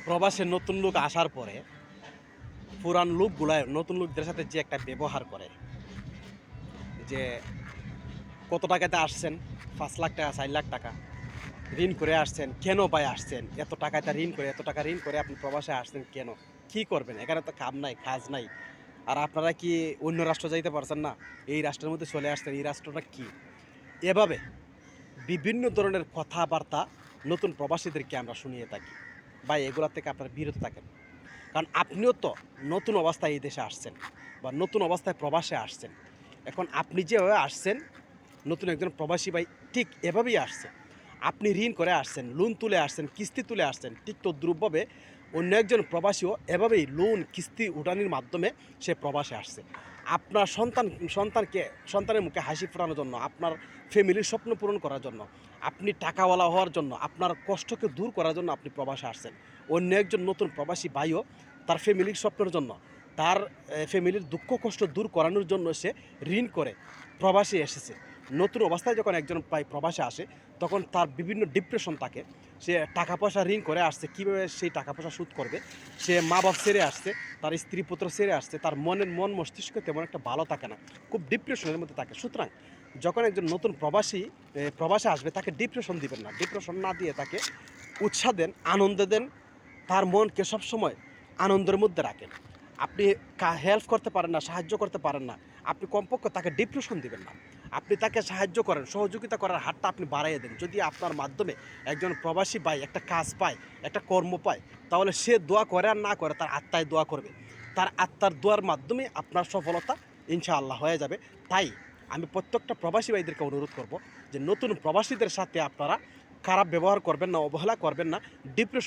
প্রবাসে নতুন লোক আসার পরে পুরান লোকগুলায় নতুন লোকদের সাথে যে একটা ব্যবহার করে যে কত টাকাতে আসছেন, ৫ লাখ টাকা ৪ লাখ টাকা ঋণ করে আসছেন, কেন ভাই আসছেন, এত টাকাতে ঋণ করে এত টাকা ঋণ করে আপনি প্রবাসে আসছেন কেন, কি করবেন, এখানে তো কাম নাই কাজ নাই, আর আপনারা কি অন্য রাষ্ট্র যাইতে পারছেন না, এই রাষ্ট্রের মধ্যে চলে আসছেন, এই রাষ্ট্রটা কি, এভাবে বিভিন্ন ধরনের কথাবার্তা নতুন প্রবাসীদেরকে আমরা শুনিয়ে থাকি। ভাই এগুলা থেকে আপনারা বিরত থাকেন, কারণ আপনিও তো নতুন অবস্থায় এই দেশে আসছেন বা নতুন অবস্থায় প্রবাসে আসছেন। এখন আপনি যেভাবে আসছেন নতুন একজন প্রবাসী ভাই ঠিক এভাবেই আসছে। আপনি ঋণ করে আসছেন, লোন তুলে আসছেন, কিস্তি তুলে আসছেন, ঠিক তদ্রূপভাবে অন্য একজন প্রবাসীও এভাবেই লোন কিস্তি উঠানির মাধ্যমে সে প্রবাসে আসছে। আপনার সন্তানের মুখে হাসি ফোটানোর জন্য, আপনার ফ্যামিলির স্বপ্ন পূরণ করার জন্য, আপনি টাকাওয়ালা হওয়ার জন্য, আপনার কষ্টকে দূর করার জন্য আপনি প্রবাসে আসছেন। অন্য একজন নতুন প্রবাসী ভাইও তার ফ্যামিলির স্বপ্নের জন্য, তার ফ্যামিলির দুঃখ কষ্ট দূর করানোর জন্য সে ঋণ করে প্রবাসে এসেছে। নতুন অবস্থায় যখন একজন প্রায় প্রবাসে আসে তখন তার বিভিন্ন ডিপ্রেশন থাকে। সে টাকা পয়সা ঋণ করে আসছে, কীভাবে সেই টাকা পয়সা শোধ করবে, সে মা বাপ ছেড়ে আসছে, তার স্ত্রী পুত্র ছেড়ে আসছে, তার মন মস্তিষ্ক তেমন একটা ভালো থাকে না, খুব ডিপ্রেশনের মধ্যে থাকে। সুতরাং যখন একজন নতুন প্রবাসী প্রবাসে আসবে তাকে ডিপ্রেশন দিবেন না, ডিপ্রেশন না দিয়ে তাকে উৎসাহ দেন, আনন্দ দেন, তার মনকে সবসময় আনন্দের মধ্যে রাখেন। আপনি হেল্প করতে পারেন না, সাহায্য করতে পারেন না, আপনি কমপক্ষে তাকে ডিপ্রেশন দিবেন না। আপনি তাকে সাহায্য করেন, সহযোগিতা করার হাতটা আপনি বাড়াইয়ে দেন। যদি আপনার মাধ্যমে একজন প্রবাসী ভাই একটা কাজ পায়, একটা কর্ম পায়, তাহলে সে দোয়া করে আর না করে তার আত্মায় দোয়া করবে। তার আত্মার দোয়ার মাধ্যমে আপনার সফলতা ইনশাআল্লাহ হয়ে যাবে। তাই আমি প্রত্যেকটা প্রবাসী ভাইদেরকে অনুরোধ করব যে নতুন প্রবাসীদের সাথে আপনারা খারাপ ব্যবহার করবেন না, অবহেলা করবেন না, ডিপ্রেশন